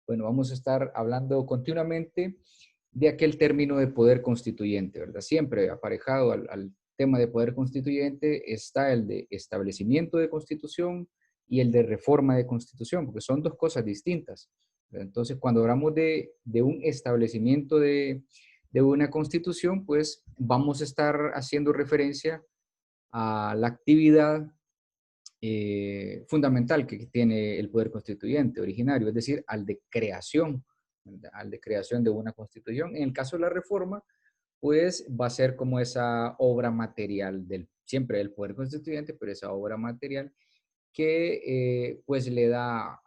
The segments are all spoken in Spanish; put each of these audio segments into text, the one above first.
bueno, vamos a estar hablando continuamente de aquel término de poder constituyente, ¿verdad? Siempre aparejado al tema de poder constituyente está el de establecimiento de constitución y el de reforma de constitución, porque son dos cosas distintas. ¿Verdad? Entonces, cuando hablamos de un establecimiento de una constitución, pues vamos a estar haciendo referencia a la actividad fundamental que tiene el poder constituyente originario, es decir, al de creación, ¿verdad? Al de creación de una constitución. En el caso de la reforma, pues va a ser como esa obra material siempre del poder constituyente, pero esa obra material que pues le da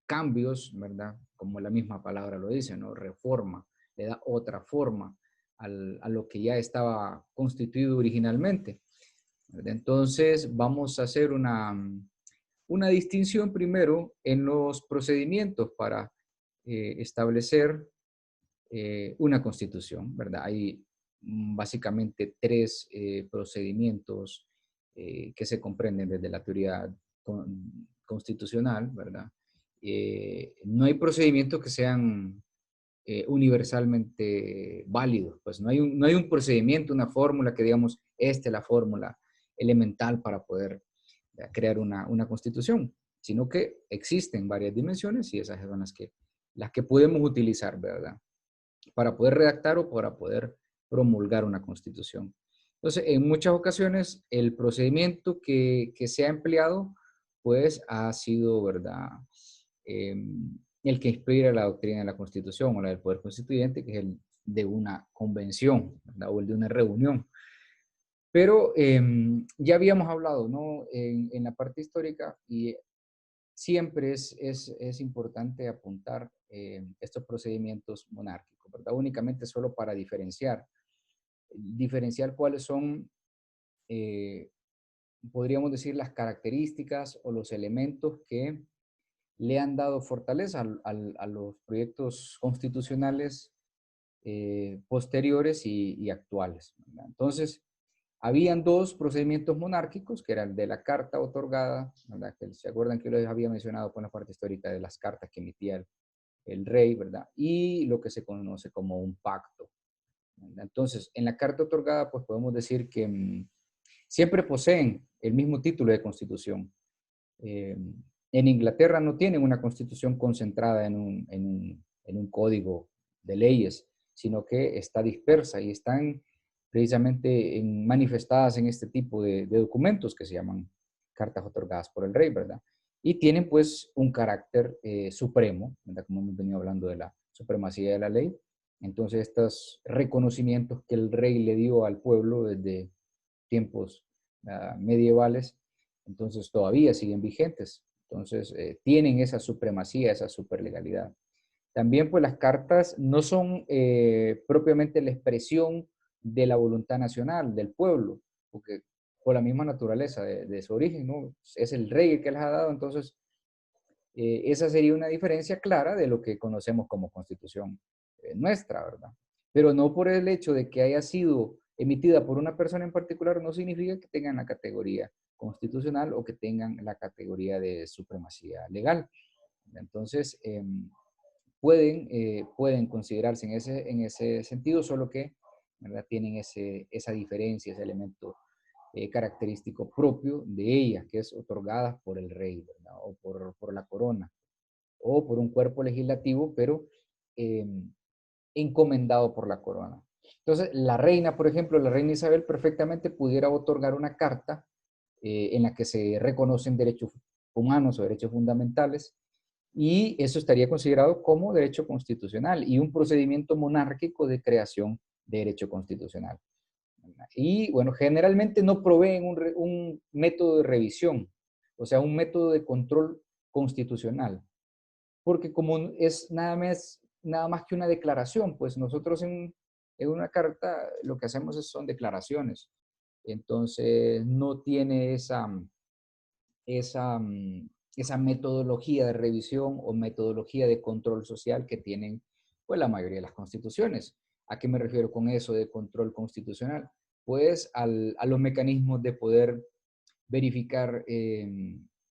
cambios, ¿verdad? Como la misma palabra lo dice, ¿no? Reforma, le da otra forma a lo que ya estaba constituido originalmente. ¿Verdad? Entonces, vamos a hacer una distinción primero en los procedimientos para establecer una constitución, ¿verdad? Hay básicamente tres procedimientos que se comprenden desde la teoría constitucional, ¿verdad? No hay procedimientos que sean universalmente válidos, pues no hay un procedimiento, una fórmula que digamos, esta es la fórmula elemental para poder crear una constitución, sino que existen varias dimensiones y esas son las que podemos utilizar, ¿verdad? Para poder redactar o para poder promulgar una constitución. Entonces, en muchas ocasiones, el procedimiento que se ha empleado, pues ha sido, ¿verdad? Eh, el que inspira la doctrina de la Constitución o la del Poder Constituyente, que es el de una convención, ¿verdad? O el de una reunión. Pero ya habíamos hablado, ¿no? En la parte histórica y siempre es importante apuntar estos procedimientos monárquicos, ¿verdad? Únicamente solo para diferenciar cuáles son, eh, podríamos decir, las características o los elementos que le han dado fortaleza a los proyectos constitucionales posteriores y actuales, ¿verdad? Entonces, habían dos procedimientos monárquicos, que era el de la carta otorgada, ¿verdad? Que se acuerdan que les había mencionado con la parte histórica de las cartas que emitía el rey, ¿verdad? Y lo que se conoce como un pacto, ¿verdad? Entonces, en la carta otorgada, pues podemos decir que siempre poseen el mismo título de constitución. Eh, en Inglaterra no tienen una constitución concentrada en un código de leyes, sino que está dispersa y están precisamente manifestadas en este tipo de documentos que se llaman cartas otorgadas por el rey, ¿verdad? Y tienen pues un carácter supremo, ¿verdad? Como hemos venido hablando de la supremacía de la ley. Entonces estos reconocimientos que el rey le dio al pueblo desde tiempos medievales, entonces todavía siguen vigentes. Entonces tienen esa supremacía, esa superlegalidad. También pues las cartas no son propiamente la expresión de la voluntad nacional, del pueblo, porque por la misma naturaleza de su origen, ¿no? Es el rey el que las ha dado, entonces esa sería una diferencia clara de lo que conocemos como constitución nuestra, ¿verdad? Pero no por el hecho de que haya sido emitida por una persona en particular, no significa que tengan la categoría constitucional o que tengan la categoría de supremacía legal. Entonces, pueden considerarse en ese sentido, solo que, ¿verdad? Tienen esa diferencia, ese elemento característico propio de ella, que es otorgada por el rey, ¿verdad? O por la corona, o por un cuerpo legislativo, pero eh, encomendado por la corona. Entonces, la reina, por ejemplo, la reina Isabel perfectamente pudiera otorgar una carta en la que se reconocen derechos humanos o derechos fundamentales, y eso estaría considerado como derecho constitucional y un procedimiento monárquico de creación de derecho constitucional. Y bueno, generalmente no proveen un método de revisión, o sea, un método de control constitucional, porque como es nada más que una declaración, pues nosotros en una carta lo que hacemos son declaraciones, entonces no tiene esa, esa metodología de revisión o metodología de control social que tienen pues la mayoría de las constituciones. ¿A qué me refiero con eso de control constitucional? Pues a los mecanismos de poder verificar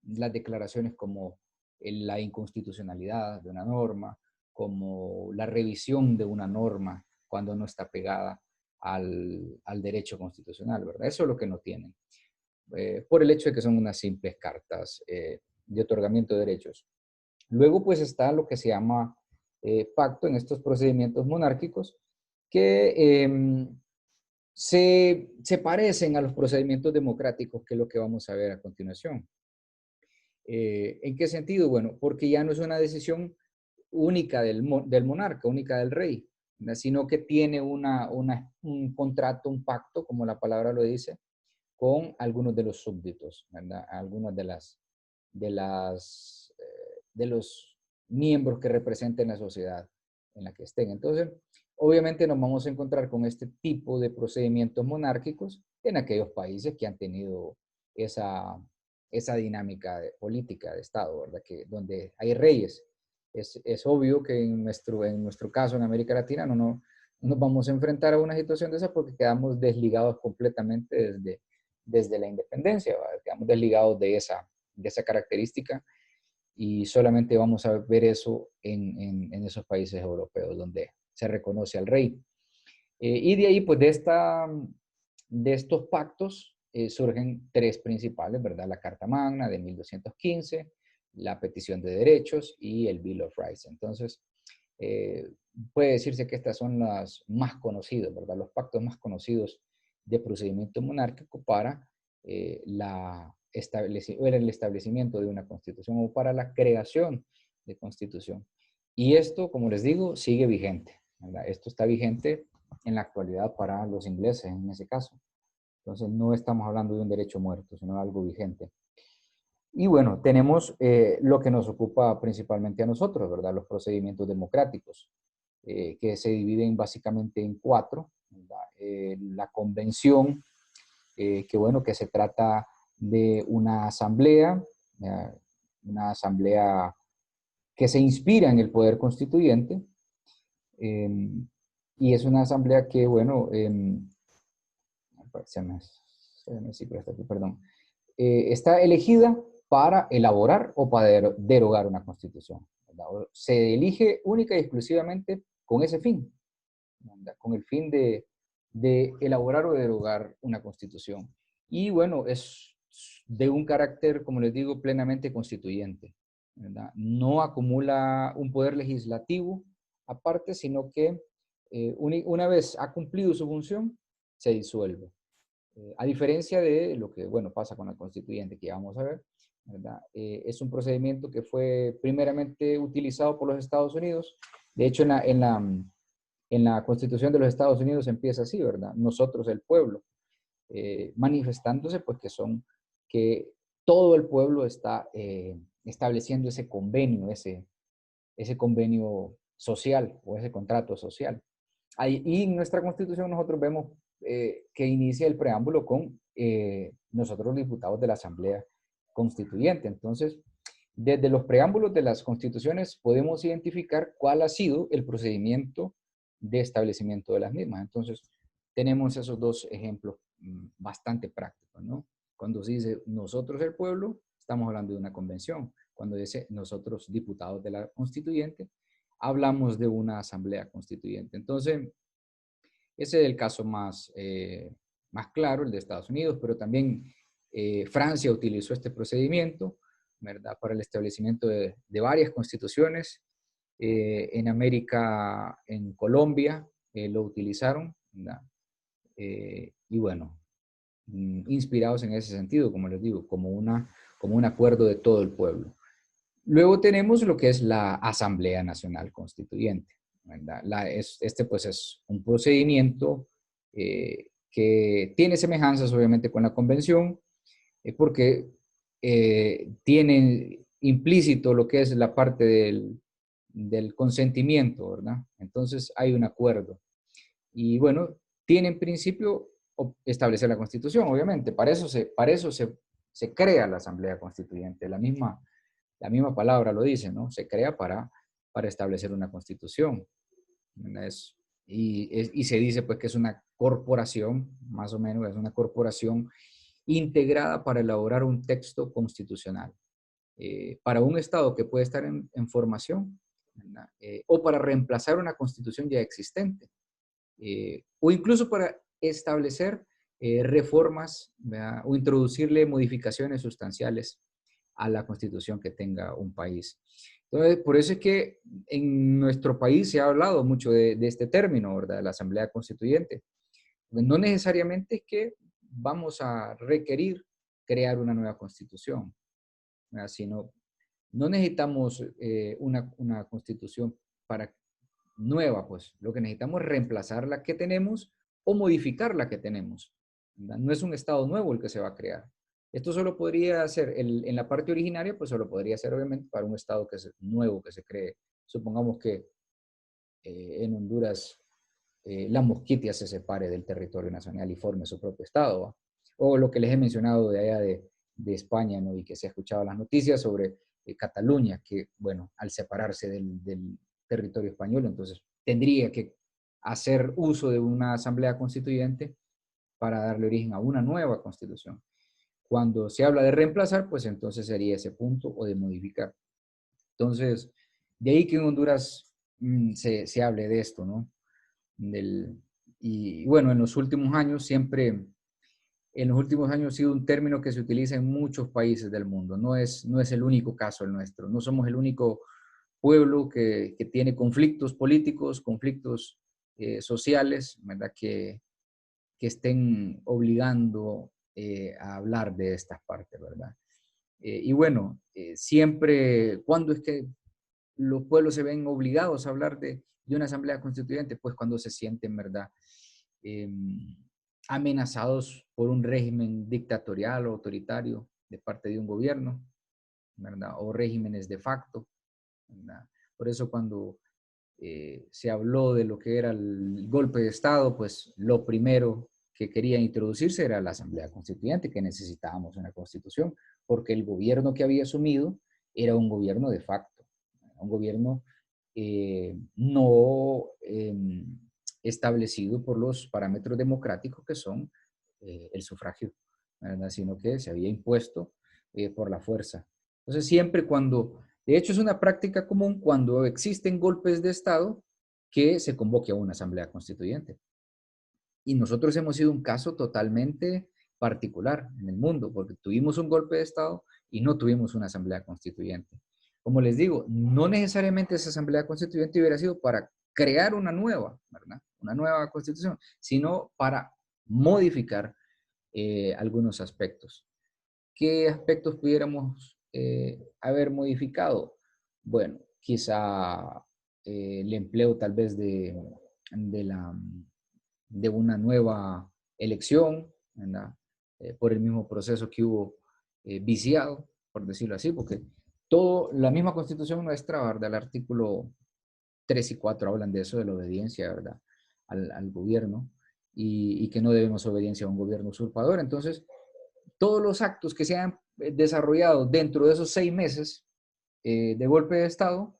las declaraciones como la inconstitucionalidad de una norma, como la revisión de una norma cuando no está pegada al derecho constitucional, ¿verdad? Eso es lo que no tienen, por el hecho de que son unas simples cartas de otorgamiento de derechos. Luego, pues, está lo que se llama pacto en estos procedimientos monárquicos, que se parecen a los procedimientos democráticos, que es lo que vamos a ver a continuación. ¿En qué sentido? Bueno, porque ya no es una decisión única del monarca, única del rey, ¿verdad? Sino que tiene un contrato, un pacto, como la palabra lo dice, con algunos de los súbditos, ¿verdad? Algunos de los miembros que representen la sociedad en la que estén. Entonces, obviamente nos vamos a encontrar con este tipo de procedimientos monárquicos en aquellos países que han tenido esa dinámica política de Estado, ¿verdad? Donde hay reyes. Es obvio que en nuestro caso, en América Latina, no nos vamos a enfrentar a una situación de esa porque quedamos desligados completamente desde la independencia, ¿verdad? Quedamos desligados de esa característica y solamente vamos a ver eso en esos países europeos donde se reconoce al rey. Y de ahí, pues de estos pactos surgen tres principales, ¿verdad? La Carta Magna de 1215, la Petición de Derechos y el Bill of Rights. Entonces, puede decirse que estas son las más conocidas, ¿verdad? Los pactos más conocidos de procedimiento monárquico para el establecimiento de una constitución o para la creación de constitución. Y esto, como les digo, sigue vigente, ¿verdad? Esto está vigente en la actualidad para los ingleses en ese caso. Entonces no estamos hablando de un derecho muerto, sino de algo vigente. Y bueno, tenemos lo que nos ocupa principalmente a nosotros, ¿verdad? Los procedimientos democráticos, que se dividen básicamente en cuatro. La convención, que bueno, que se trata de una asamblea que se inspira en el poder constituyente, eh, y es una asamblea que, bueno, perdón, está elegida para elaborar o para derogar una constitución, ¿verdad? Se elige única y exclusivamente con ese fin, ¿verdad? Con el fin de elaborar o derogar una constitución. Y bueno, es de un carácter, como les digo, plenamente constituyente, ¿verdad? No acumula un poder legislativo aparte, sino que una vez ha cumplido su función, se disuelve. A diferencia de lo que, bueno, pasa con la constituyente, que ya vamos a ver, ¿verdad? Es un procedimiento que fue primeramente utilizado por los Estados Unidos. De hecho, en la Constitución de los Estados Unidos empieza así, ¿verdad? Nosotros, el pueblo, manifestándose, pues que todo el pueblo está estableciendo ese convenio, ese convenio social o ese contrato social. Y en nuestra Constitución nosotros vemos que inicia el preámbulo con nosotros los diputados de la Asamblea Constituyente. Entonces, desde los preámbulos de las constituciones podemos identificar cuál ha sido el procedimiento de establecimiento de las mismas. Entonces, tenemos esos dos ejemplos bastante prácticos, ¿no? Cuando se dice nosotros el pueblo, estamos hablando de una convención. Cuando dice nosotros diputados de la constituyente, hablamos de una asamblea constituyente. Entonces, ese es el caso más claro, el de Estados Unidos, pero también Francia utilizó este procedimiento, ¿verdad? Para el establecimiento de varias constituciones. En América, en Colombia, lo utilizaron, ¿verdad? Y bueno, inspirados en ese sentido, como les digo, como un acuerdo de todo el pueblo. Luego tenemos lo que es la Asamblea Nacional Constituyente, ¿verdad? Este pues es un procedimiento que tiene semejanzas obviamente con la convención, porque tiene implícito lo que es la parte del consentimiento, ¿verdad? Entonces hay un acuerdo. Y bueno, tiene en principio establecer la Constitución, obviamente. Para eso se crea la Asamblea Constituyente. La misma palabra lo dice, ¿no? Se crea para establecer una Constitución. Y se dice pues que es una corporación, más o menos, es una corporación integrada para elaborar un texto constitucional. para un Estado que puede estar en formación, o para reemplazar una constitución ya existente, o incluso para establecer reformas, ¿verdad? O introducirle modificaciones sustanciales a la constitución que tenga un país. Entonces, por eso es que en nuestro país se ha hablado mucho de este término, ¿verdad? De la Asamblea Constituyente. No necesariamente es que vamos a requerir crear una nueva constitución, ¿verdad? Sino no necesitamos una constitución para nueva, pues lo que necesitamos es reemplazar la que tenemos o modificar la que tenemos, ¿verdad? No es un estado nuevo el que se va a crear. Esto solo podría ser, en la parte originaria, pues solo podría ser obviamente para un estado que es nuevo, que se cree. Supongamos que en Honduras la Mosquitia se separe del territorio nacional y forme su propio estado, ¿va? O lo que les he mencionado de allá de España, ¿no? Y que se ha escuchado en las noticias sobre Cataluña, que, bueno, al separarse del territorio español, entonces tendría que hacer uso de una asamblea constituyente para darle origen a una nueva constitución. Cuando se habla de reemplazar, pues entonces sería ese punto, o de modificar. Entonces, de ahí que en Honduras se hable de esto, ¿no? Del, y bueno, en los últimos años en los últimos años ha sido un término que se utiliza en muchos países del mundo. No es el único caso el nuestro. No somos el único pueblo que tiene conflictos políticos, conflictos sociales, ¿verdad? Que estén obligando a hablar de estas partes, ¿verdad? Y bueno, siempre, ¿cuándo es que los pueblos se ven obligados a hablar de una asamblea constituyente? Pues cuando se sienten, ¿verdad? Eh, amenazados por un régimen dictatorial o autoritario de parte de un gobierno, ¿verdad? O regímenes de facto, ¿verdad? Por eso cuando se habló de lo que era el golpe de Estado, pues lo primero que quería introducirse era la Asamblea Constituyente, que necesitábamos una constitución, porque el gobierno que había asumido era un gobierno de facto, un gobierno no establecido por los parámetros democráticos que son el sufragio, ¿verdad? Sino que se había impuesto por la fuerza. Entonces, siempre cuando, de hecho es una práctica común cuando existen golpes de Estado, que se convoque a una asamblea constituyente. Y nosotros hemos sido un caso totalmente particular en el mundo, porque tuvimos un golpe de Estado y no tuvimos una asamblea constituyente. Como les digo, no necesariamente esa asamblea constituyente hubiera sido para crear una nueva, ¿verdad? Una nueva constitución, sino para modificar algunos aspectos. ¿Qué aspectos pudiéramos haber modificado? Bueno, quizá el empleo tal vez de, la, de una nueva elección, ¿verdad? Por el mismo proceso que hubo viciado, por decirlo así, porque la misma constitución nuestra, ¿verdad? El artículo 3 y 4 hablan de eso, de la obediencia, ¿verdad? Al gobierno, y que no debemos obediencia a un gobierno usurpador. Entonces, todos los actos que se han desarrollado dentro de esos 6 meses de golpe de Estado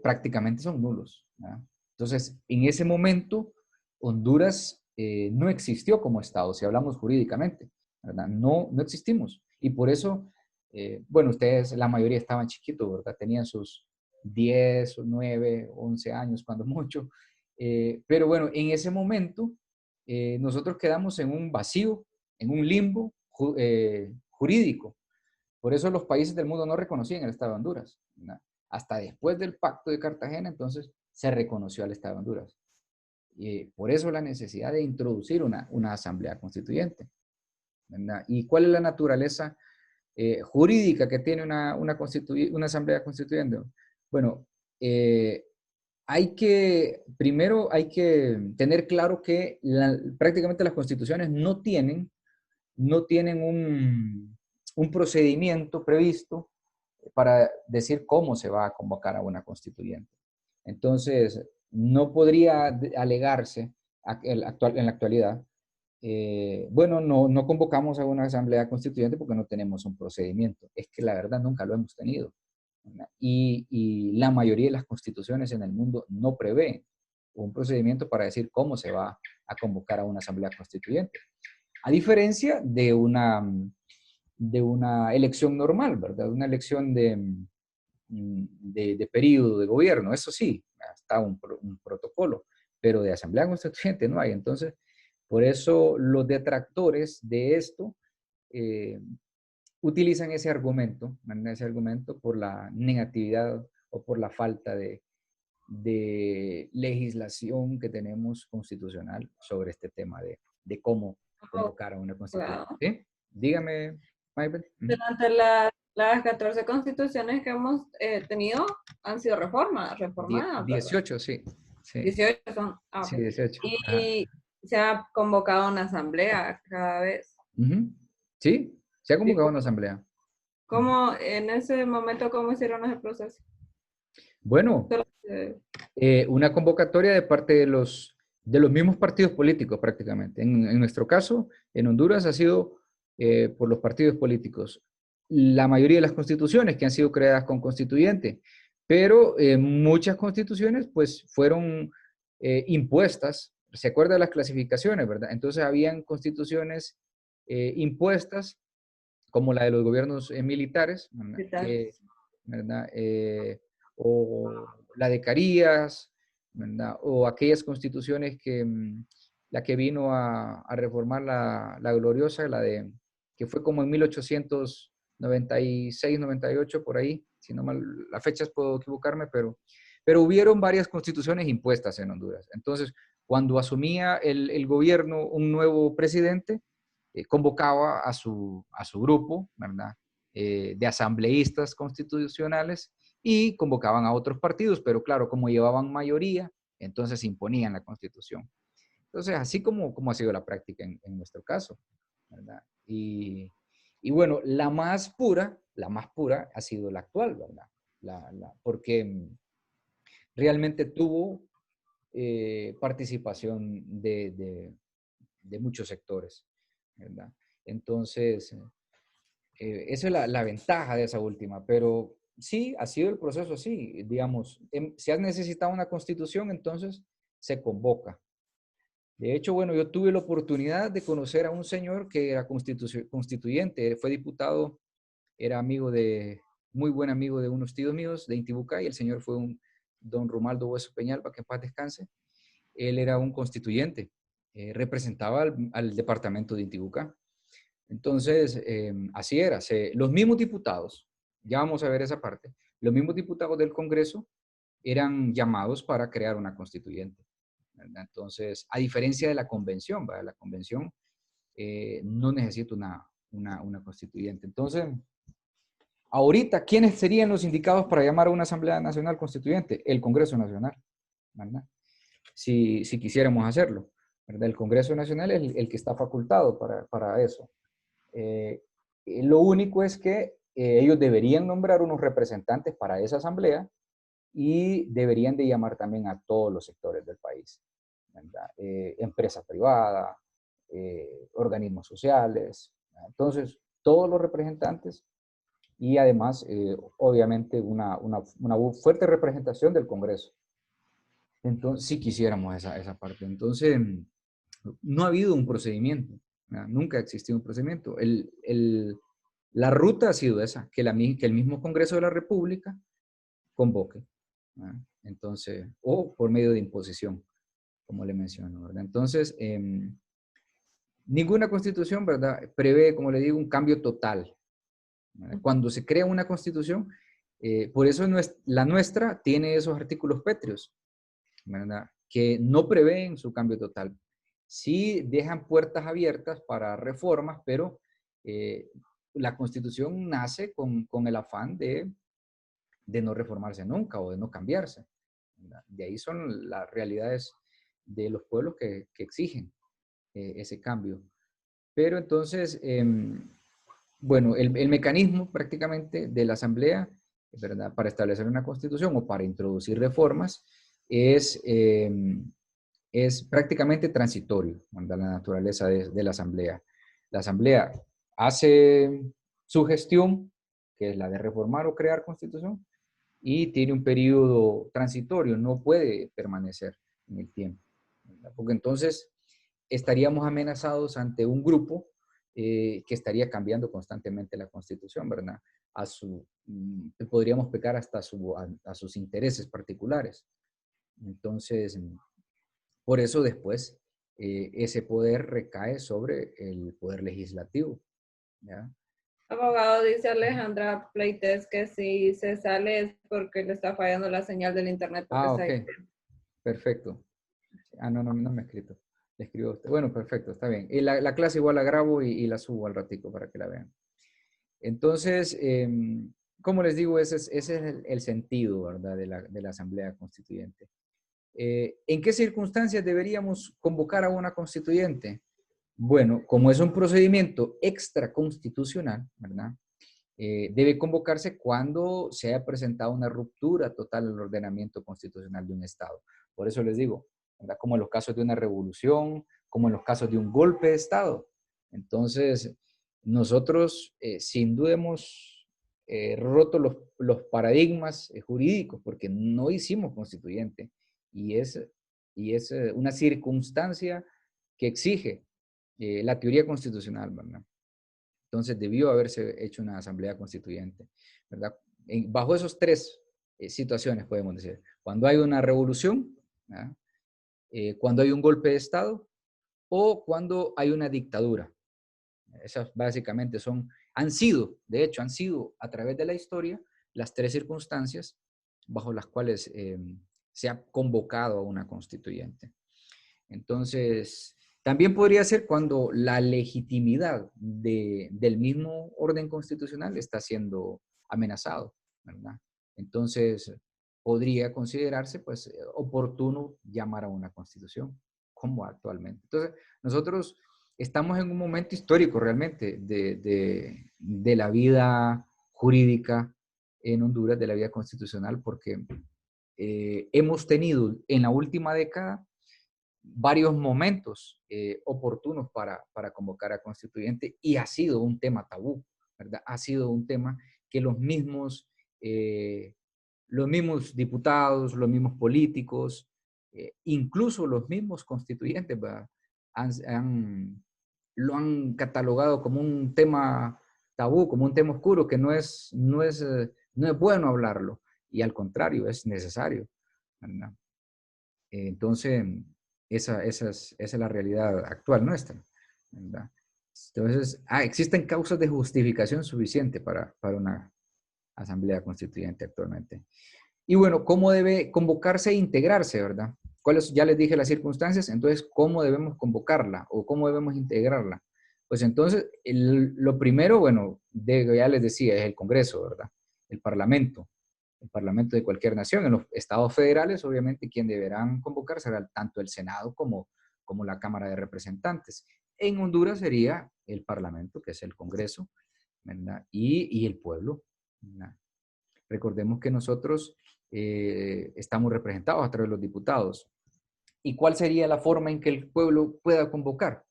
prácticamente son nulos, ¿verdad? Entonces, en ese momento, Honduras no existió como Estado, si hablamos jurídicamente, ¿verdad? No existimos. Y por eso, bueno, ustedes, la mayoría estaban chiquitos, ¿verdad? Tenían sus 10, 9, 11 años, cuando mucho. Pero bueno, en ese momento, nosotros quedamos en un vacío, en un limbo jurídico. Por eso los países del mundo no reconocían el Estado de Honduras, ¿verdad? Hasta después del Pacto de Cartagena, entonces, se reconoció al Estado de Honduras. Y por eso la necesidad de introducir una asamblea constituyente, ¿verdad? ¿Y cuál es la naturaleza jurídica que tiene una asamblea constituyente? Bueno, primero hay que tener claro que prácticamente las constituciones no tienen un procedimiento previsto para decir cómo se va a convocar a una constituyente. Entonces, no podría alegarse en la actualidad, bueno, no convocamos a una asamblea constituyente porque no tenemos un procedimiento. Es que la verdad nunca lo hemos tenido. Y la mayoría de las constituciones en el mundo no prevé un procedimiento para decir cómo se va a convocar a una asamblea constituyente. A diferencia de una elección normal, ¿verdad? Una elección de periodo de gobierno. Eso sí, está un protocolo, pero de asamblea constituyente no hay. Entonces, por eso los detractores de esto utilizan ese argumento, ¿verdad? Ese argumento por la negatividad o por la falta de legislación que tenemos constitucional sobre este tema de cómo convocar a una constituyente. Wow. ¿Sí? Dígame, Maybel. Durante las 14 constituciones que hemos tenido han sido reformadas, ¿verdad? 18, sí. Sí, 18 son. Ah, sí, ok. 18. Ajá. Y se ha convocado una asamblea cada vez. Ujú. Sí, se ha ¿Y convocado una asamblea. Ujú. cómo, en ese momento, cómo hicieron ese proceso? Bueno, Solo, una convocatoria de parte de los mismos partidos políticos prácticamente. En nuestro caso, en Honduras ha sido por los partidos políticos. La mayoría de las constituciones que han sido creadas con constituyente, pero muchas constituciones pues fueron impuestas. ¿Se acuerda de las clasificaciones, verdad? Entonces habían constituciones impuestas, como la de los gobiernos militares, ¿verdad? ¿qué tal? ¿Verdad? O la de Carías, ¿verdad? O aquellas constituciones que, la que vino a reformar la gloriosa, que fue como en 1896, 98, por ahí, si no mal, las fechas puedo equivocarme, pero hubieron varias constituciones impuestas en Honduras. Entonces, cuando asumía el gobierno un nuevo presidente, convocaba a su grupo, ¿verdad? De asambleístas constitucionales y convocaban a otros partidos, pero claro, como llevaban mayoría, entonces imponían la constitución. Entonces, así como ha sido la práctica en nuestro caso, ¿verdad? Y bueno, la más pura ha sido la actual, ¿verdad? Porque realmente tuvo participación de muchos sectores, ¿verdad? Entonces, esa es la ventaja de esa última, pero sí, ha sido el proceso así, digamos, si has necesitado una constitución, entonces se convoca. De hecho, bueno, yo tuve la oportunidad de conocer a un señor que era constituyente, fue diputado, era muy buen amigo de unos tíos míos de Intibucá, y el señor fue don Romaldo Hueso Peñalba, que en paz descanse. Él era un constituyente, representaba al departamento de Intibucá. Entonces, así era. Los mismos diputados, ya vamos a ver esa parte, los mismos diputados del Congreso eran llamados para crear una constituyente, ¿verdad? Entonces, a diferencia de la convención, ¿verdad? La convención no necesita una constituyente. Entonces, ahorita, ¿quiénes serían los indicados para llamar a una Asamblea Nacional Constituyente? El Congreso Nacional, ¿verdad? Si quisiéramos hacerlo, ¿verdad? El Congreso Nacional es el que está facultado para eso. Eh, lo único es que ellos deberían nombrar unos representantes para esa asamblea y deberían de llamar también a todos los sectores del país, ¿verdad? Empresa privada, organismos sociales, ¿verdad? Entonces, todos los representantes y además, obviamente, una fuerte representación del Congreso. Entonces, si quisiéramos esa parte. Entonces, no ha habido un procedimiento, ¿verdad? Nunca ha existido un procedimiento. La ruta ha sido esa, que el mismo Congreso de la República convoque, ¿verdad? Entonces, o por medio de imposición, como le menciono, ¿verdad? Entonces, ninguna constitución, ¿verdad?, prevé, como le digo, un cambio total, ¿verdad? Cuando se crea una constitución, por eso la nuestra tiene esos artículos pétreos, ¿verdad?, que no prevén su cambio total. Sí dejan puertas abiertas para reformas, pero la Constitución nace con el afán de no reformarse nunca o de no cambiarse, ¿verdad? De ahí son las realidades de los pueblos que exigen ese cambio. Pero entonces, bueno, el mecanismo prácticamente de la Asamblea, ¿verdad?, para establecer una constitución o para introducir reformas es prácticamente transitorio, ¿verdad?, la naturaleza de la Asamblea. La Asamblea hace su gestión, que es la de reformar o crear constitución, y tiene un periodo transitorio, no puede permanecer en el tiempo, ¿verdad? Porque entonces estaríamos amenazados ante un grupo que estaría cambiando constantemente la Constitución, ¿verdad? Podríamos pecar hasta a sus intereses particulares. Entonces, por eso después ese poder recae sobre el poder legislativo, ¿ya? Abogado, dice Alejandra Pleites que si se sale es porque le está fallando la señal del internet porque Ah, está ok, ahí. perfecto. Ah, no, no me ha escrito. Le escribo a usted. Bueno, perfecto, está bien. Y la clase igual la grabo y la subo al ratico para que la vean. Entonces, como les digo, ese es el sentido, ¿verdad?, de la Asamblea Constituyente. ¿En qué circunstancias deberíamos convocar a una constituyente? Bueno, como es un procedimiento extraconstitucional, ¿verdad? Debe convocarse cuando se haya presentado una ruptura total al ordenamiento constitucional de un Estado. Por eso les digo, ¿verdad?, como en los casos de una revolución, como en los casos de un golpe de Estado. Entonces, nosotros sin duda hemos roto los paradigmas jurídicos porque no hicimos constituyente y es una circunstancia que exige la teoría constitucional, ¿verdad? Entonces debió haberse hecho una asamblea constituyente, ¿verdad? Bajo esos tres situaciones, podemos decir. Cuando hay una revolución, ¿verdad?, cuando hay un golpe de Estado o cuando hay una dictadura. Esas básicamente de hecho, han sido a través de la historia las tres circunstancias bajo las cuales se ha convocado a una constituyente. Entonces, también podría ser cuando la legitimidad del mismo orden constitucional está siendo amenazado, ¿verdad? Entonces, podría considerarse, pues, oportuno llamar a una constitución, como actualmente. Entonces, nosotros estamos en un momento histórico realmente de la vida jurídica en Honduras, de la vida constitucional, porque hemos tenido en la última década varios momentos oportunos para convocar a constituyente y ha sido un tema tabú, ¿verdad? Ha sido un tema que los mismos diputados, los mismos políticos, incluso los mismos constituyentes, ¿verdad?, lo han catalogado como un tema tabú, como un tema oscuro, que no es bueno hablarlo, y al contrario, es necesario, ¿verdad? Entonces, esa es la realidad actual nuestra, ¿verdad? Entonces, existen causas de justificación suficiente para una asamblea constituyente actualmente. Y bueno, ¿cómo debe convocarse e integrarse, verdad? ¿Cuáles? Ya les dije las circunstancias, entonces, ¿cómo debemos convocarla o cómo debemos integrarla? Pues entonces, lo primero, bueno, ya les decía, es el Congreso, ¿verdad? El Parlamento de cualquier nación. En los estados federales, obviamente, quien deberán convocar será tanto el Senado como la Cámara de Representantes. En Honduras sería el Parlamento, que es el Congreso, ¿verdad? Y el pueblo, ¿verdad? Recordemos que nosotros estamos representados a través de los diputados. ¿Y cuál sería la forma en que el pueblo pueda convocar?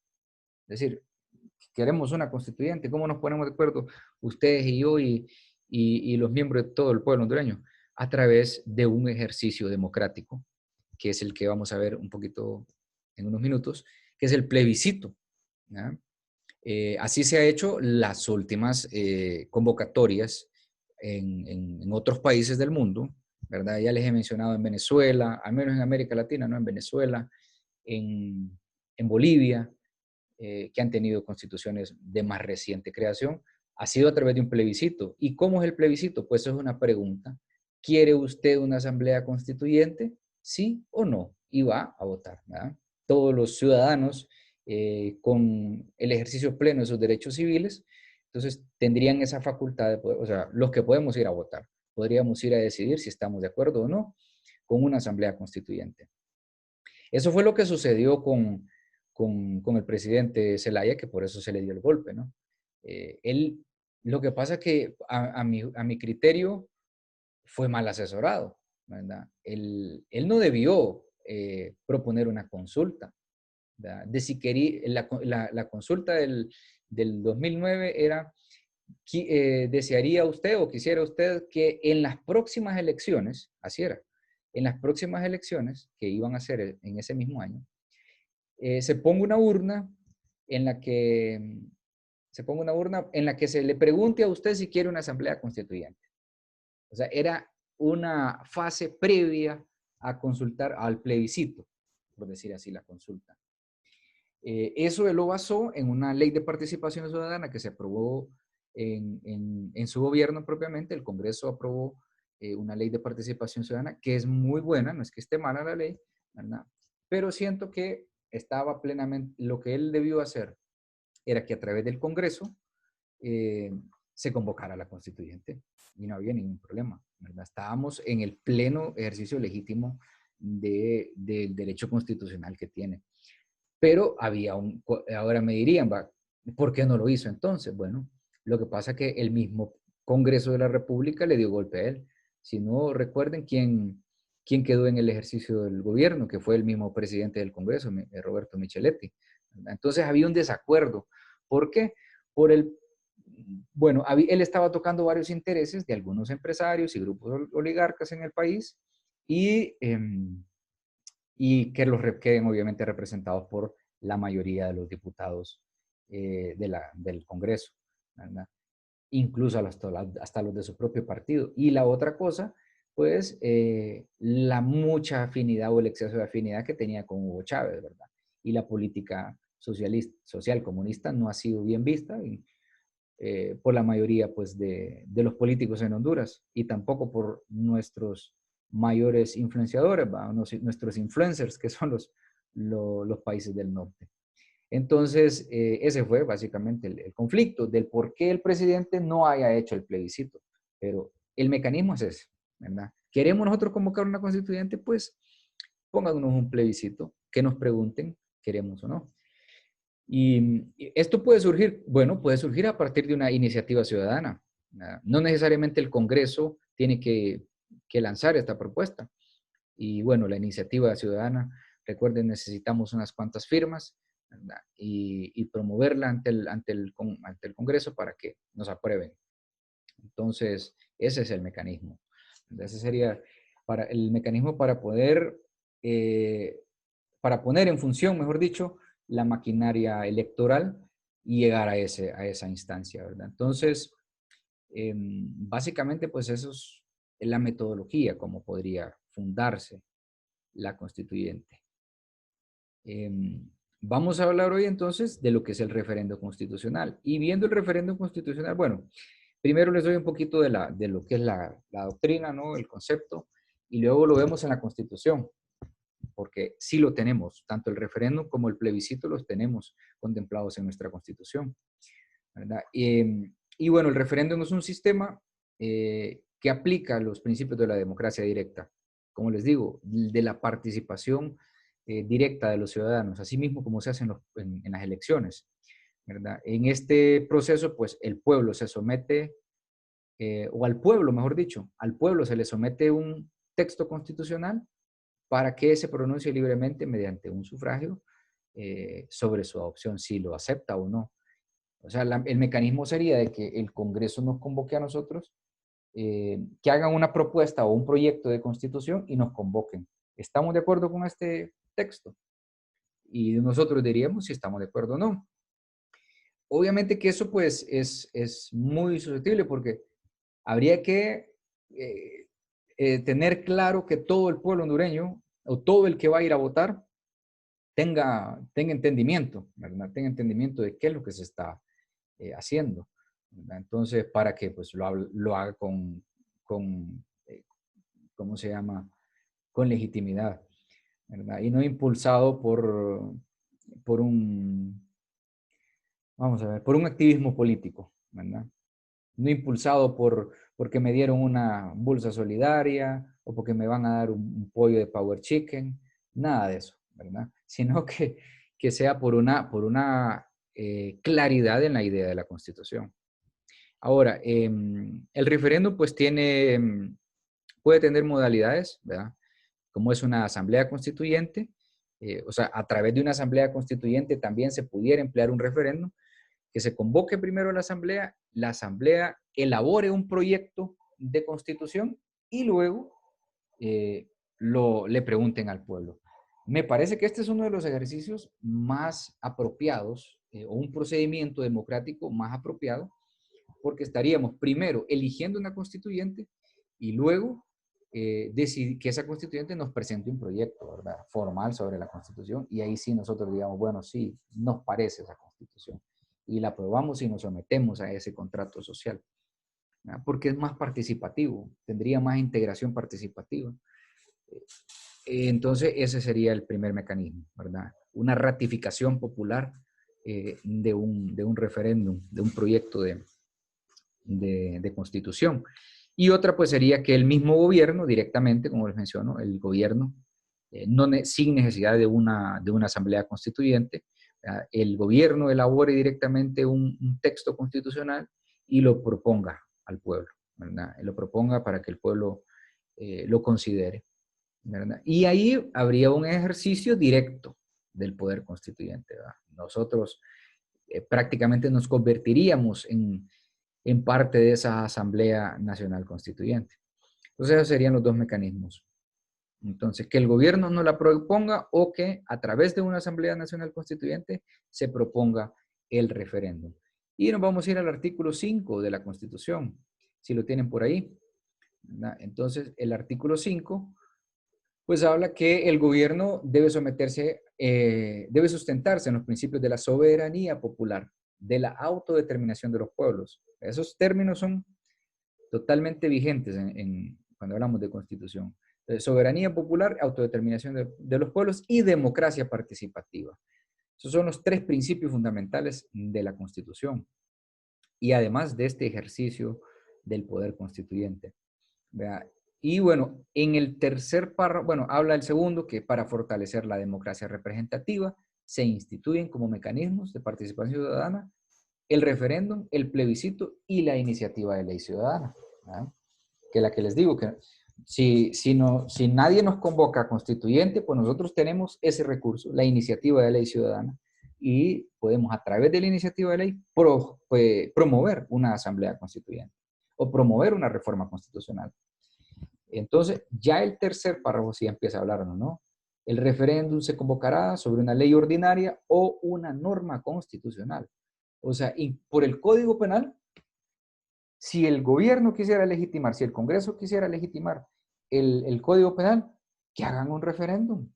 Es decir, queremos una constituyente, ¿cómo nos ponemos de acuerdo ustedes y yo y los miembros de todo el pueblo hondureño? A través de un ejercicio democrático, que es el que vamos a ver un poquito en unos minutos, que es el plebiscito, ¿ya? Así se ha hecho las últimas convocatorias en otros países del mundo, ¿verdad? Ya les he mencionado en Venezuela, al menos en América Latina, ¿no? En Venezuela, en Bolivia, que han tenido constituciones de más reciente creación, ha sido a través de un plebiscito. ¿Y cómo es el plebiscito? Pues es una pregunta. ¿Quiere usted una asamblea constituyente? ¿Sí o no? Y va a votar, ¿verdad? Todos los ciudadanos con el ejercicio pleno de sus derechos civiles, entonces tendrían esa facultad de poder, o sea, los que podemos ir a votar, podríamos ir a decidir si estamos de acuerdo o no con una asamblea constituyente. Eso fue lo que sucedió con el presidente Zelaya, que por eso se le dio el golpe, ¿no? Lo que pasa es que a mi criterio fue mal asesorado, ¿verdad? Él no debió proponer una consulta, ¿verdad? De si quería, la consulta del 2009 era, ¿desearía usted o quisiera usted que en las próximas elecciones, así era, en las próximas elecciones que iban a ser en ese mismo año, se ponga una urna en la que se ponga una urna en la que se le pregunte a usted si quiere una asamblea constituyente. O sea, era una fase previa a consultar al plebiscito, por decir así, la consulta. Eso él lo basó en una ley de participación ciudadana que se aprobó en su gobierno propiamente. El Congreso aprobó una ley de participación ciudadana que es muy buena, no es que esté mala la ley, ¿verdad? Pero siento que estaba plenamente, lo que él debió hacer era que a través del Congreso se convocara a la constituyente y no había ningún problema, ¿verdad? Estábamos en el pleno ejercicio legítimo del derecho constitucional que tiene. Pero ahora me dirían, ¿va? ¿Por qué no lo hizo entonces? Bueno, lo que pasa es que el mismo Congreso de la República le dio golpe a él. Si no recuerden quién quedó en el ejercicio del gobierno, que fue el mismo presidente del Congreso, Roberto Micheletti. Entonces había un desacuerdo. ¿Por qué? Bueno, él estaba tocando varios intereses de algunos empresarios y grupos oligarcas en el país y que los queden obviamente representados por la mayoría de los diputados del Congreso, ¿verdad? Incluso hasta los de su propio partido. Y la otra cosa, pues, la mucha afinidad o el exceso de afinidad que tenía con Hugo Chávez, ¿verdad? Y la política social comunista no ha sido bien vista por la mayoría, pues, de los políticos en Honduras y tampoco por nuestros mayores influenciadores, ¿va? Nuestros influencers, que son los países del norte. Entonces, ese fue básicamente el conflicto del por qué el presidente no haya hecho el plebiscito. Pero el mecanismo es ese, ¿verdad? ¿Queremos nosotros convocar una constituyente? Pues pónganos un plebiscito, que nos pregunten, queremos o no. Y esto puede surgir, bueno, puede surgir a partir de una iniciativa ciudadana. No necesariamente el Congreso tiene que lanzar esta propuesta. Y bueno, la iniciativa ciudadana, recuerden, necesitamos unas cuantas firmas, ¿verdad? Y promoverla ante el Congreso para que nos aprueben. Entonces, ese es el mecanismo. Ese sería el mecanismo para poner en función, mejor dicho, la maquinaria electoral y llegar a esa instancia, ¿verdad? Entonces, básicamente, pues eso es la metodología, como podría fundarse la constituyente. Vamos a hablar hoy entonces de lo que es el referendo constitucional. Y viendo el referendo constitucional, bueno, primero les doy un poquito de lo que es la doctrina, ¿no? El concepto, y luego lo vemos en la Constitución, porque sí lo tenemos, tanto el referéndum como el plebiscito los tenemos contemplados en nuestra Constitución, ¿verdad? Y bueno, el referéndum es un sistema que aplica los principios de la democracia directa, como les digo, de la participación directa de los ciudadanos, así mismo como se hace en las elecciones, ¿verdad? En este proceso, pues el pueblo se somete, o al pueblo, mejor dicho, al pueblo se le somete un texto constitucional para que se pronuncie libremente mediante un sufragio sobre su adopción, si lo acepta o no. O sea, el mecanismo sería de que el Congreso nos convoque a nosotros, que hagan una propuesta o un proyecto de constitución y nos convoquen. ¿Estamos de acuerdo con este texto? Y nosotros diríamos si estamos de acuerdo o no. Obviamente que eso pues es muy susceptible porque habría que tener claro que todo el pueblo hondureño o todo el que va a ir a votar tenga entendimiento, ¿verdad? Tenga entendimiento de qué es lo que se está haciendo, ¿verdad? Entonces, para que pues lo haga con ¿cómo se llama? Con legitimidad, ¿verdad? Y no impulsado por vamos a ver, por un activismo político, ¿verdad? No impulsado porque me dieron una bolsa solidaria o porque me van a dar un pollo de Power Chicken, nada de eso, ¿verdad? Sino que sea por una claridad en la idea de la Constitución. Ahora, el referéndum pues puede tener modalidades, ¿verdad? Como es una asamblea constituyente, o sea, a través de una asamblea constituyente también se pudiera emplear un referéndum, que se convoque primero la asamblea elabore un proyecto de constitución y luego le pregunten al pueblo. Me parece que este es uno de los ejercicios más apropiados, o un procedimiento democrático más apropiado, porque estaríamos primero eligiendo una constituyente y luego que esa constituyente nos presente un proyecto, ¿verdad?, formal sobre la constitución, y ahí sí nosotros digamos, bueno, sí, nos parece esa constitución, y la aprobamos y nos sometemos a ese contrato social, ¿verdad?, porque es más participativo, tendría más integración participativa. Entonces, ese sería el primer mecanismo, ¿verdad? Una ratificación popular de un referéndum, de un proyecto de constitución. Y otra, pues, sería que el mismo gobierno, directamente, como les menciono, el gobierno, sin necesidad de una asamblea constituyente, ¿verdad?, el gobierno elabore directamente un texto constitucional y lo proponga al pueblo, ¿verdad? Lo proponga para que el pueblo lo considere, ¿verdad? Y ahí habría un ejercicio directo del poder constituyente, ¿verdad? Nosotros prácticamente nos convertiríamos en parte de esa Asamblea Nacional Constituyente. Entonces, esos serían los dos mecanismos. Entonces, que el gobierno no la proponga o que a través de una Asamblea Nacional Constituyente se proponga el referéndum. Y nos vamos a ir al artículo 5 de la Constitución, si lo tienen por ahí, ¿verdad? Entonces, el artículo 5 pues habla que el gobierno debe someterse, debe sustentarse en los principios de la soberanía popular, de la autodeterminación de los pueblos. Esos términos son totalmente vigentes cuando hablamos de constitución. Soberanía popular, autodeterminación de los pueblos y democracia participativa. Esos son los tres principios fundamentales de la Constitución. Y además de este ejercicio del poder constituyente, ¿verdad? Y bueno, en el tercer párrafo, bueno, habla el segundo, que para fortalecer la democracia representativa se instituyen como mecanismos de participación ciudadana el referéndum, el plebiscito y la iniciativa de ley ciudadana, ¿verdad? Que la que les digo, que si nadie nos convoca a constituyente, pues nosotros tenemos ese recurso, la iniciativa de ley ciudadana, y podemos a través de la iniciativa de ley promover una asamblea constituyente o promover una reforma constitucional. Entonces, ya el tercer párrafo sí empieza a hablarnos, ¿no? El referéndum se convocará sobre una ley ordinaria o una norma constitucional. O sea, y por el Código Penal, si el gobierno quisiera legitimar, si el Congreso quisiera legitimar el Código Penal, que hagan un referéndum,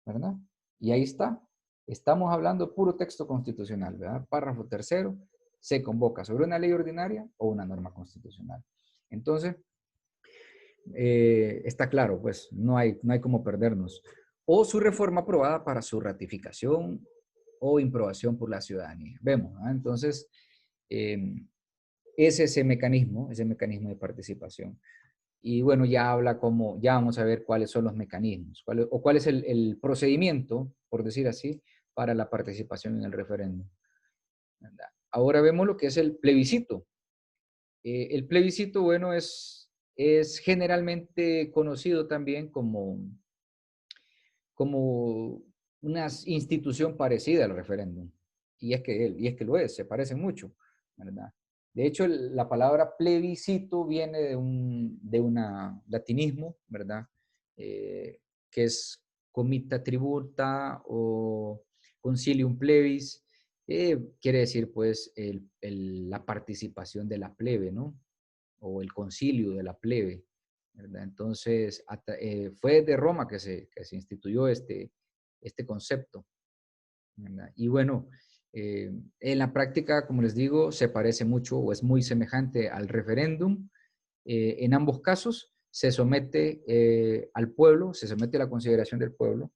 ¿verdad? Y ahí está. Estamos hablando de puro texto constitucional, ¿verdad? Párrafo tercero, se convoca sobre una ley ordinaria o una norma constitucional. Entonces, está claro, pues no hay como perdernos. O su reforma aprobada para su ratificación o improbación por la ciudadanía. Vemos, ¿eh? Entonces, es ese mecanismo de participación. Y bueno, ya habla como, ya vamos a ver cuáles son los mecanismos, cuál es el procedimiento, por decir así, para la participación en el referéndum. Ahora vemos lo que es el plebiscito. El plebiscito, bueno, es generalmente conocido también como una institución parecida al referéndum. Y es que lo es, se parecen mucho, ¿verdad? De hecho, la palabra plebiscito viene de un latinismo, ¿verdad? Que es comita tributa o concilium plebis. Quiere decir, pues, la participación de la plebe, ¿no? O el concilio de la plebe, ¿verdad? Entonces, fue de Roma que se instituyó este concepto, ¿verdad? Y bueno, en la práctica, como les digo, se parece mucho o es muy semejante al referéndum. En ambos casos, se somete al pueblo, se somete a la consideración del pueblo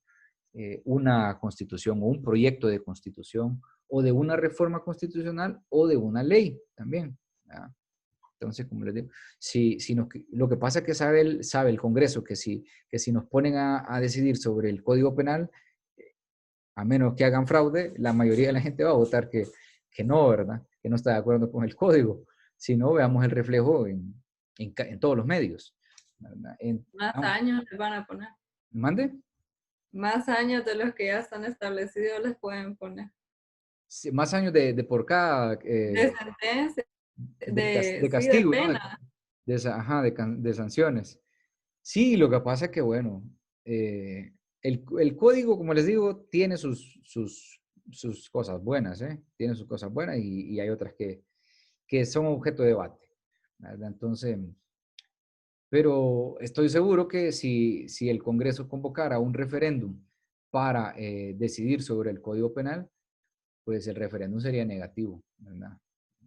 una constitución o un proyecto de constitución o de una reforma constitucional o de una ley también, ¿verdad? Entonces, como les digo, lo que pasa es que sabe el Congreso que si nos ponen a decidir sobre el Código Penal, a menos que hagan fraude, la mayoría de la gente va a votar que no, ¿verdad? Que no está de acuerdo con el código. Si no, veamos el reflejo en todos los medios, ¿verdad? Más años les van a poner. ¿Mande? Más años de los que ya están establecidos les pueden poner. Sí, más años de por cada... De sentencia, de sí, de castigo, ¿no? pena. De sanciones. Sí, lo que pasa es que, bueno, el código, como les digo, tiene sus cosas buenas, ¿eh? Tiene sus cosas buenas y hay otras que son objeto de debate, ¿verdad? Entonces, pero estoy seguro que si el Congreso convocara un referéndum para decidir sobre el Código Penal, pues el referéndum sería negativo, ¿verdad?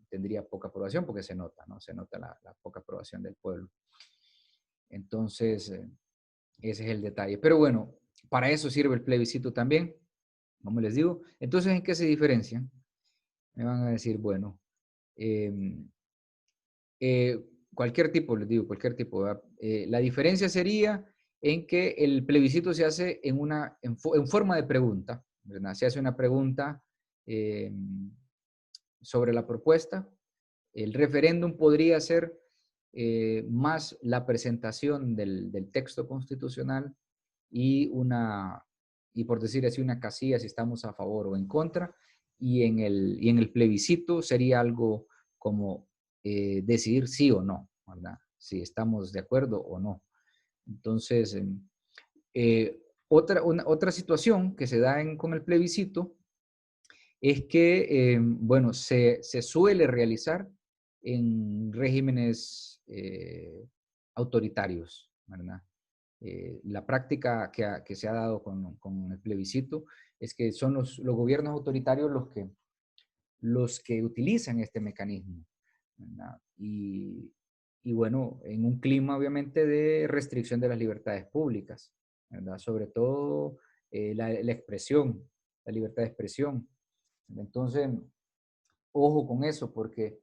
Tendría poca aprobación porque se nota, ¿no? Se nota la poca aprobación del pueblo. Entonces, ese es el detalle. Pero bueno, para eso sirve el plebiscito también, como les digo. Entonces, ¿en qué se diferencian? Me van a decir, bueno, eh, eh, cualquier tipo, les digo, cualquier tipo. La diferencia sería en que el plebiscito se hace en forma de pregunta, ¿verdad? Se hace una pregunta eh, sobre la propuesta. El referéndum podría ser más la presentación del texto constitucional y y por decir así, una casilla si estamos a favor o en contra, y en el plebiscito sería algo como decidir sí o no, ¿verdad? Si estamos de acuerdo o no. Entonces, otra situación que se da con el plebiscito es que, bueno, se suele realizar en regímenes autoritarios, ¿verdad? La práctica que se ha dado con el plebiscito es que son los gobiernos autoritarios los que utilizan este mecanismo, ¿verdad? Y bueno, en un clima obviamente de restricción de las libertades públicas, ¿verdad? Sobre todo la expresión, la libertad de expresión. Entonces, ojo con eso, porque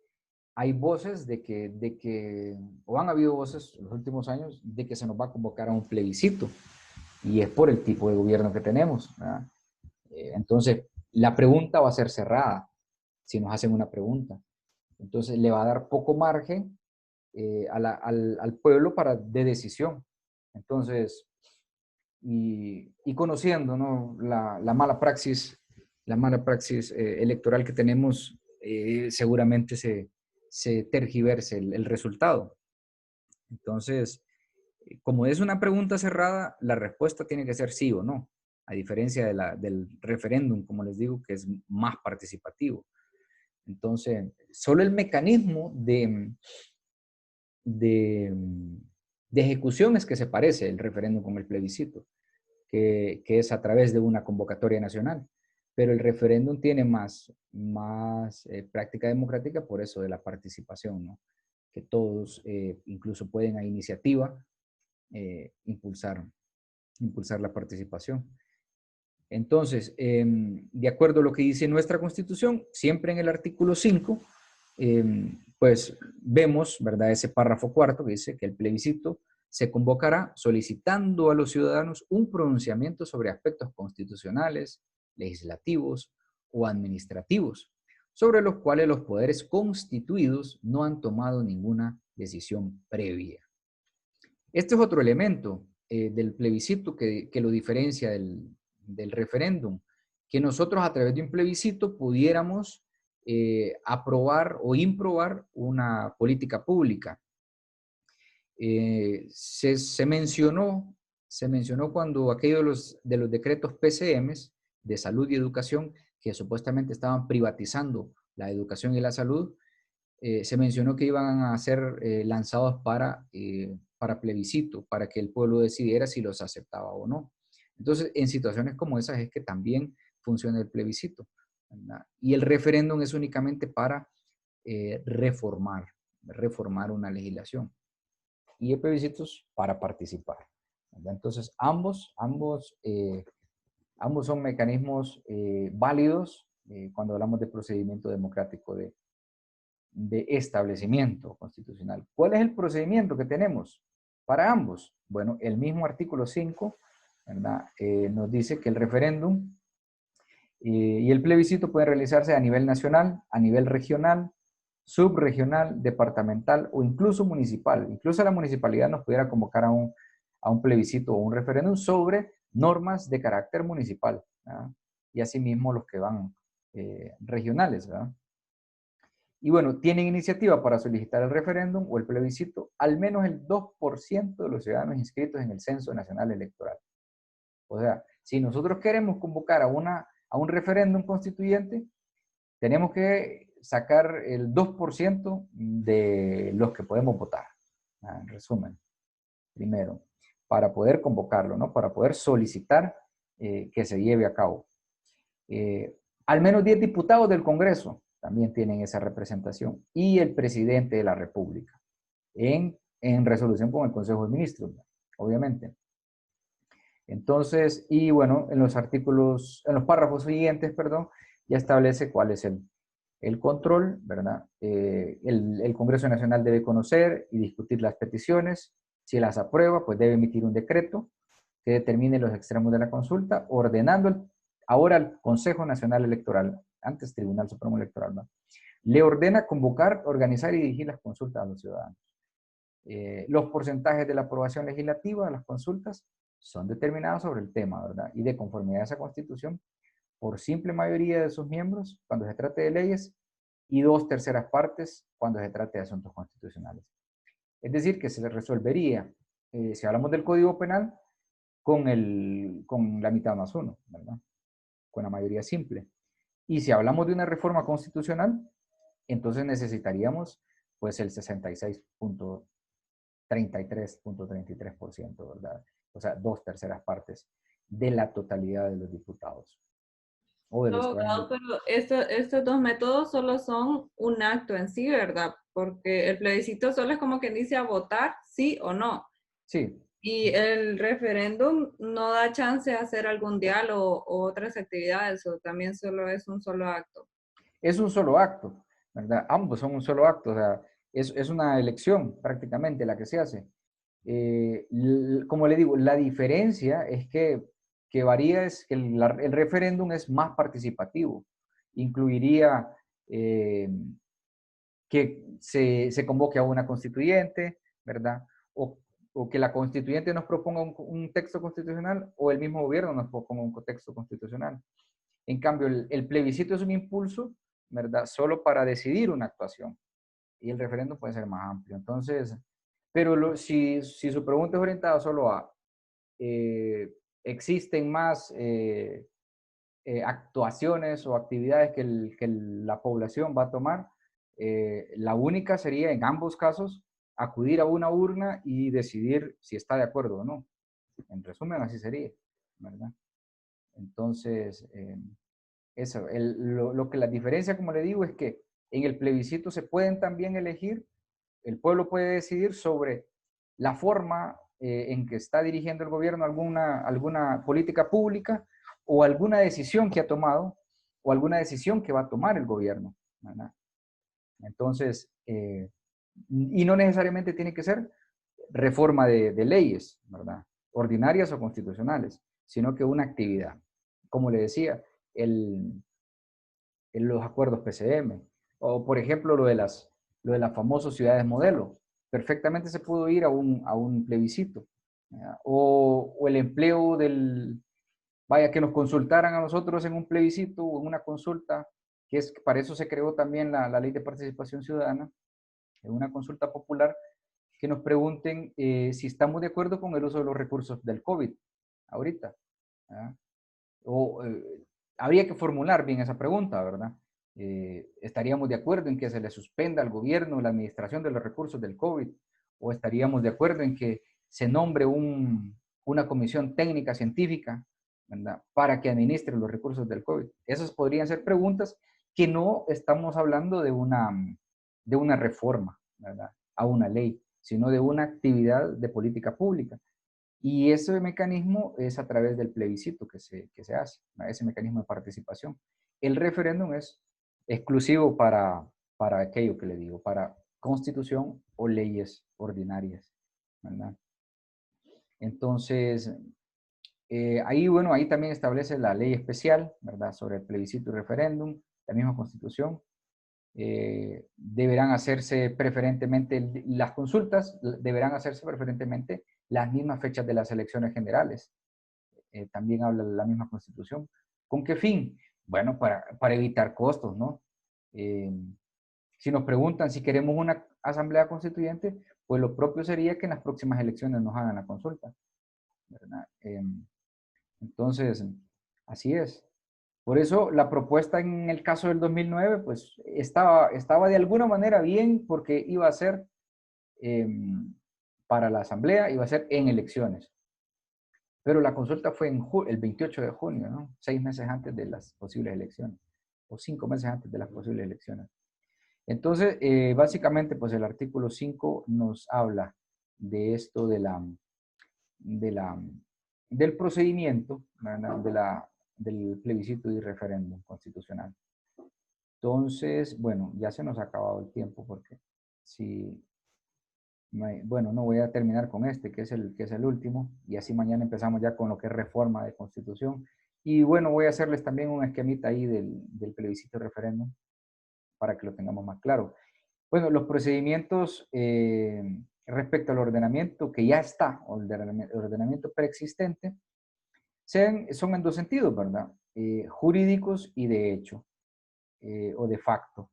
hay voces o han habido voces en los últimos años de que se nos va a convocar a un plebiscito, y es por el tipo de gobierno que tenemos, ¿verdad? Entonces, la pregunta va a ser cerrada, si nos hacen una pregunta. Entonces, le va a dar poco margen al pueblo de decisión. Entonces, y conociendo, ¿no? La mala praxis electoral que tenemos, seguramente se tergiverse el resultado. Entonces, como es una pregunta cerrada, la respuesta tiene que ser sí o no, a diferencia del referéndum, como les digo, que es más participativo. Entonces, solo el mecanismo de, de ejecución es que se parece el referéndum con el plebiscito, que es a través de una convocatoria nacional. Pero el referéndum tiene más práctica democrática por eso de la participación, ¿no? Que todos incluso pueden a iniciativa impulsar la participación. Entonces, de acuerdo a lo que dice nuestra Constitución, siempre en el artículo 5, pues vemos, ¿verdad? Ese párrafo cuarto que dice que el plebiscito se convocará solicitando a los ciudadanos un pronunciamiento sobre aspectos constitucionales, legislativos o administrativos, sobre los cuales los poderes constituidos no han tomado ninguna decisión previa. Este es otro elemento del plebiscito que lo diferencia del referéndum, que nosotros a través de un plebiscito pudiéramos aprobar o improbar una política pública. Se mencionó cuando aquello de los decretos PCMs de salud y educación, que supuestamente estaban privatizando la educación y la salud, se mencionó que iban a ser lanzados para plebiscito, para que el pueblo decidiera si los aceptaba o no. Entonces, en situaciones como esas es que también funciona el plebiscito, ¿verdad? Y el referéndum es únicamente para reformar una legislación. Y el plebiscito es para participar, ¿verdad? Entonces, ambos son mecanismos válidos cuando hablamos de procedimiento democrático de establecimiento constitucional. ¿Cuál es el procedimiento que tenemos para ambos? Bueno, el mismo artículo 5, ¿verdad? Nos dice que el referéndum y el plebiscito pueden realizarse a nivel nacional, a nivel regional, subregional, departamental o incluso municipal. Incluso la municipalidad nos pudiera convocar a un plebiscito o un referéndum sobre normas de carácter municipal, ¿verdad? Y asimismo los que van regionales, ¿verdad? Y bueno, tienen iniciativa para solicitar el referéndum o el plebiscito al menos el 2% de los ciudadanos inscritos en el Censo Nacional Electoral. O sea, si nosotros queremos convocar a un referéndum constituyente, tenemos que sacar el 2% de los que podemos votar. En resumen, primero, para poder convocarlo, ¿no? Para poder solicitar que se lleve a cabo. Al menos 10 diputados del Congreso también tienen esa representación y el presidente de la República en resolución con el Consejo de Ministros, obviamente. Entonces, y bueno, en los artículos, en los párrafos siguientes, perdón, ya establece cuál es el control, ¿verdad? El Congreso Nacional debe conocer y discutir las peticiones. Si las aprueba, pues debe emitir un decreto que determine los extremos de la consulta, ordenando ahora al Consejo Nacional Electoral, antes Tribunal Supremo Electoral, ¿no? Le ordena convocar, organizar y dirigir las consultas a los ciudadanos. Los porcentajes de la aprobación legislativa de las consultas son determinados sobre el tema, ¿verdad? Y de conformidad a esa Constitución, por simple mayoría de sus miembros cuando se trate de leyes y 2/3 partes cuando se trate de asuntos constitucionales. Es decir, que se resolvería, si hablamos del Código Penal, con la mitad más uno, ¿verdad? Con la mayoría simple. Y si hablamos de una reforma constitucional, entonces necesitaríamos pues el 66.33%, ¿verdad? O sea, 2/3 partes de la totalidad de los diputados. O de los que vayan. Pero estos dos métodos solo son un acto en sí, ¿verdad? Porque el plebiscito solo es como quien dice a votar sí o no. Sí. Y el referéndum no da chance de hacer algún diálogo o otras actividades, o también solo es un solo acto. Es un solo acto, ¿verdad? Ambos son un solo acto, o sea, es una elección prácticamente la que se hace. Como le digo, la diferencia es que varía es que el referéndum es más participativo. Incluiría que se convoque a una constituyente, ¿verdad? O que la constituyente nos proponga un texto constitucional o el mismo gobierno nos proponga un texto constitucional. En cambio, el plebiscito es un impulso, ¿verdad? Solo para decidir una actuación. Y el referéndum puede ser más amplio. Entonces, pero si su pregunta es orientada solo a, ¿existen más actuaciones o actividades que la población va a tomar? La única sería, en ambos casos, acudir a una urna y decidir si está de acuerdo o no. En resumen, así sería, ¿verdad? Entonces, eso, lo que la diferencia, como le digo, es que en el plebiscito se pueden también elegir, el pueblo puede decidir sobre la forma en que está dirigiendo el gobierno alguna política pública o alguna decisión que ha tomado o alguna decisión que va a tomar el gobierno, ¿verdad? Entonces, y no necesariamente tiene que ser reforma de leyes, ¿verdad? Ordinarias o constitucionales, sino que una actividad. Como le decía, en los acuerdos PCM, o por ejemplo lo de las famosas ciudades modelo. Perfectamente se pudo ir a un plebiscito. O el empleo vaya, que nos consultaran a nosotros en un plebiscito o en una consulta, para eso se creó también la ley de participación ciudadana, en una consulta popular, que nos pregunten si estamos de acuerdo con el uso de los recursos del COVID ahorita. ¿Verdad? O habría que formular bien esa pregunta, ¿verdad? ¿Estaríamos de acuerdo en que se le suspenda al gobierno la administración de los recursos del COVID? ¿O estaríamos de acuerdo en que se nombre una comisión técnica científica, ¿verdad?, para que administre los recursos del COVID? Esas podrían ser preguntas que no estamos hablando de una reforma, ¿verdad?, a una ley, sino de una actividad de política pública. Y ese mecanismo es a través del plebiscito que se hace, ¿no? Ese mecanismo de participación. El referéndum es exclusivo para aquello que le digo, para constitución o leyes ordinarias, ¿verdad? Entonces, ahí, bueno, ahí también establece la ley especial, ¿verdad?, sobre el plebiscito y referéndum, la misma constitución. Deberán hacerse preferentemente, las consultas deberán hacerse preferentemente las mismas fechas de las elecciones generales. También habla la misma constitución. ¿Con qué fin? Bueno, para evitar costos, ¿no? Si nos preguntan si queremos una asamblea constituyente, pues lo propio sería que en las próximas elecciones nos hagan la consulta, ¿verdad? Entonces, así es. Por eso la propuesta en el caso del 2009, pues estaba de alguna manera bien porque iba a ser para la asamblea, iba a ser en elecciones. Pero la consulta fue el 28 de junio, ¿no? 6 meses antes de las posibles elecciones, o 5 meses antes de las posibles elecciones. Entonces, básicamente, pues el artículo 5 nos habla de esto del procedimiento, del plebiscito y referéndum constitucional. Entonces, bueno, ya se nos ha acabado el tiempo porque si, bueno, no voy a terminar con este, que es el último, y así mañana empezamos ya con lo que es reforma de constitución. Y bueno, voy a hacerles también un esquemita ahí del plebiscito y referéndum para que lo tengamos más claro. Bueno, los procedimientos respecto al ordenamiento que ya está, o el ordenamiento preexistente, son en dos sentidos, ¿verdad? Jurídicos y de hecho, o de facto.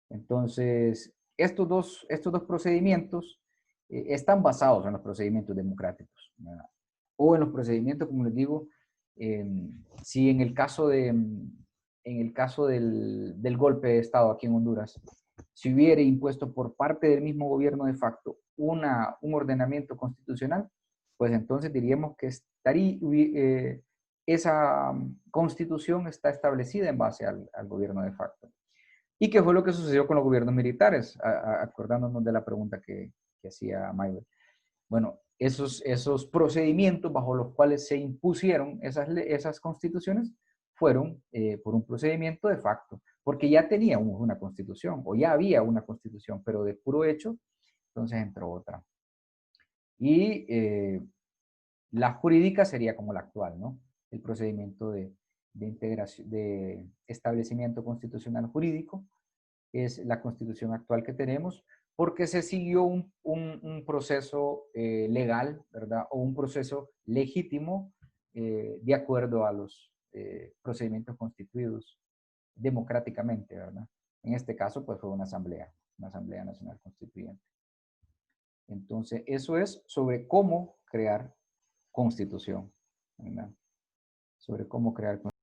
Entonces, estos dos procedimientos están basados en los procedimientos democráticos, ¿verdad? O en los procedimientos, como les digo, si en el caso del golpe de Estado aquí en Honduras, si hubiera impuesto por parte del mismo gobierno de facto un ordenamiento constitucional, pues entonces diríamos que esa constitución está establecida en base al gobierno de facto. ¿Y qué fue lo que sucedió con los gobiernos militares? Acordándonos de la pregunta que hacía Maybel. Bueno, esos procedimientos bajo los cuales se impusieron esas constituciones fueron por un procedimiento de facto, porque ya teníamos una constitución, o ya había una constitución, pero de puro hecho, entonces entró otra. Y la jurídica sería como la actual, ¿no? El procedimiento de integración, de establecimiento constitucional jurídico, es la constitución actual que tenemos, porque se siguió un proceso legal, ¿verdad? O un proceso legítimo de acuerdo a los procedimientos constituidos democráticamente, ¿verdad? En este caso, pues fue una Asamblea Nacional Constituyente. Entonces, eso es sobre cómo crear constitución, ¿verdad? Sobre cómo crear constitución.